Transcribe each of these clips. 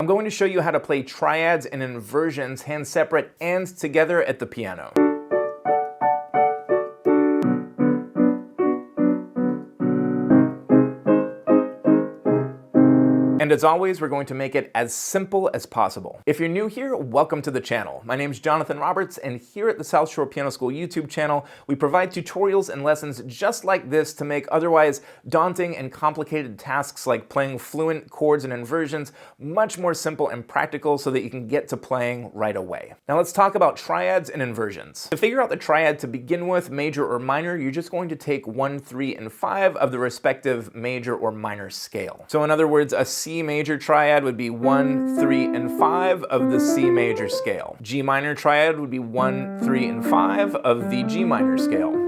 I'm going to show you how to play triads and inversions hands separate and together at the piano. And as always, we're going to make it as simple as possible. If you're new here, welcome to the channel. My name's Jonathan Roberts, and here at the South Shore Piano School YouTube channel, we provide tutorials and lessons just like this to make otherwise daunting and complicated tasks like playing fluent chords and inversions much more simple and practical so that you can get to playing right away. Now let's talk about triads and inversions. To figure out the triad to begin with, major or minor, you're just going to take 1, 3, and 5 of the respective major or minor scale. So in other words, a C major triad would be 1, 3, and 5 of the C major scale. G minor triad would be 1, 3, and 5 of the G minor scale.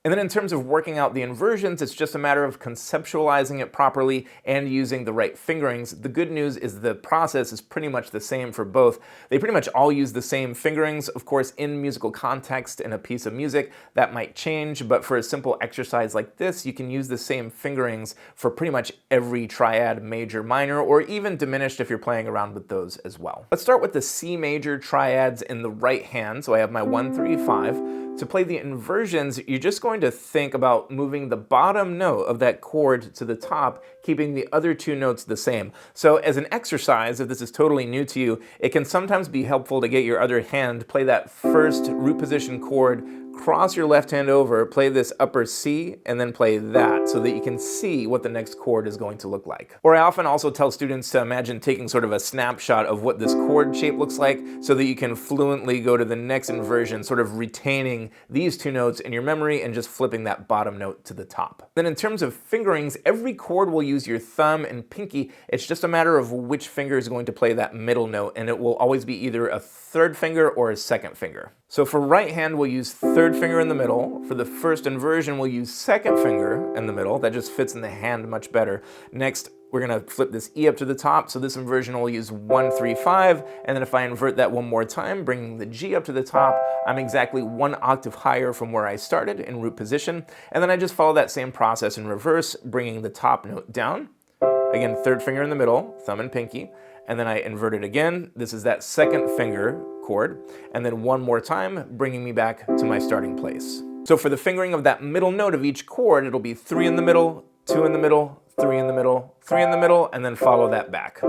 And then in terms of working out the inversions, it's just a matter of conceptualizing it properly and using the right fingerings. The good news is the process is pretty much the same for both. They pretty much all use the same fingerings. Of course, in musical context in a piece of music, that might change, but for a simple exercise like this, you can use the same fingerings for pretty much every triad, major, minor, or even diminished if you're playing around with those as well. Let's start with the C major triads in the right hand. So I have my 1, 3, 5. To play the inversions, you're just going to think about moving the bottom note of that chord to the top, keeping the other two notes the same. So as an exercise, if this is totally new to you, it can sometimes be helpful to get your other hand, play that first root position chord, cross your left hand over, play this upper C, and then play that so that you can see what the next chord is going to look like. Or I often also tell students to imagine taking sort of a snapshot of what this chord shape looks like so that you can fluently go to the next inversion, sort of retaining these two notes in your memory and just flipping that bottom note to the top. Then in terms of fingerings, every chord will use your thumb and pinky. It's just a matter of which finger is going to play that middle note, and it will always be either a third finger or a second finger. So for right hand, we'll use third finger in the middle. For the first inversion, we'll use second finger in the middle. That just fits in the hand much better. Next, we're gonna flip this E up to the top. So this inversion will use 1, 3, 5. And then if I invert that one more time, bringing the G up to the top, I'm exactly 1 octave higher from where I started in root position. And then I just follow that same process in reverse, bringing the top note down. Again, third finger in the middle, thumb and pinky. And then I invert it again. This is that second finger chord, and then one more time, bringing me back to my starting place. So for the fingering of that middle note of each chord, it'll be 3 in the middle, 2 in the middle, 3 in the middle, 3 in the middle, and then follow that back.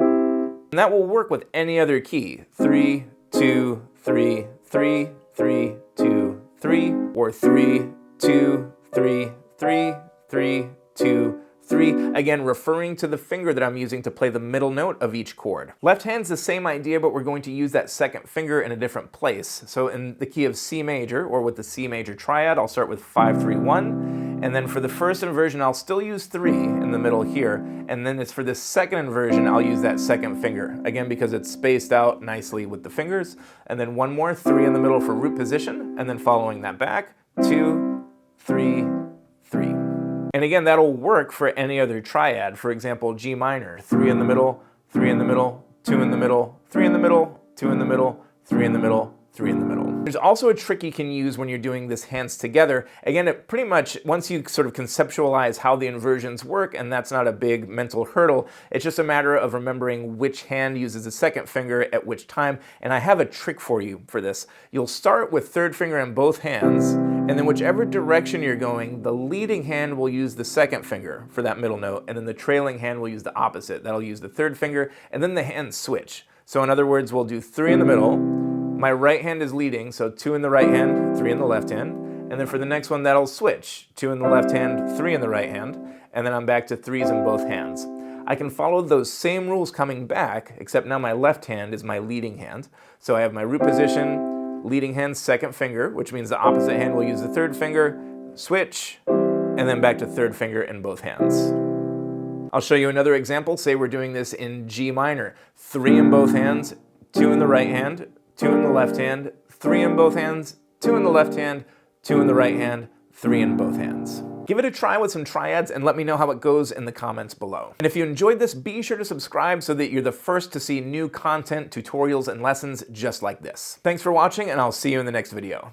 And that will work with any other key. 3, 2, 3, 3, 3, 2, 3, or 3, 2, 3, 3, 3, 2, 3, again referring to the finger that I'm using to play the middle note of each chord. Left hand's the same idea, but we're going to use that second finger in a different place. So in the key of C major, or with the C major triad, I'll start with 5, 3, 1, and then for the first inversion, I'll still use 3 in the middle here, and then it's for the second inversion, I'll use that second finger, again because it's spaced out nicely with the fingers, and then one more, 3 in the middle for root position, and then following that back, 2, 3, 3. And again, that'll work for any other triad. For example, G minor, 3 in the middle, 3 in the middle, 2 in the middle, 3 in the middle, 2 in the middle, 3 in the middle, 3 in the middle. There's also a trick you can use when you're doing this hands together. Again, it pretty much, once you sort of conceptualize how the inversions work, and that's not a big mental hurdle, it's just a matter of remembering which hand uses the second finger at which time. And I have a trick for you for this. You'll start with third finger in both hands, and then whichever direction you're going, the leading hand will use the second finger for that middle note, and then the trailing hand will use the opposite. That'll use the third finger, and then the hands switch. So in other words, we'll do 3 in the middle. My right hand is leading, so 2 in the right hand, 3 in the left hand. And then for the next one, that'll switch. 2 in the left hand, 3 in the right hand. And then I'm back to 3s in both hands. I can follow those same rules coming back, except now my left hand is my leading hand. So I have my root position, leading hand, second finger, which means the opposite hand will use the third finger, switch, and then back to third finger in both hands. I'll show you another example. Say we're doing this in G minor. 3 in both hands, 2 in the right hand, 2 in the left hand, 3 in both hands, 2 in the left hand, 2 in the right hand, 3 in both hands. Give it a try with some triads and let me know how it goes in the comments below. And if you enjoyed this, be sure to subscribe so that you're the first to see new content, tutorials, and lessons just like this. Thanks for watching, and I'll see you in the next video.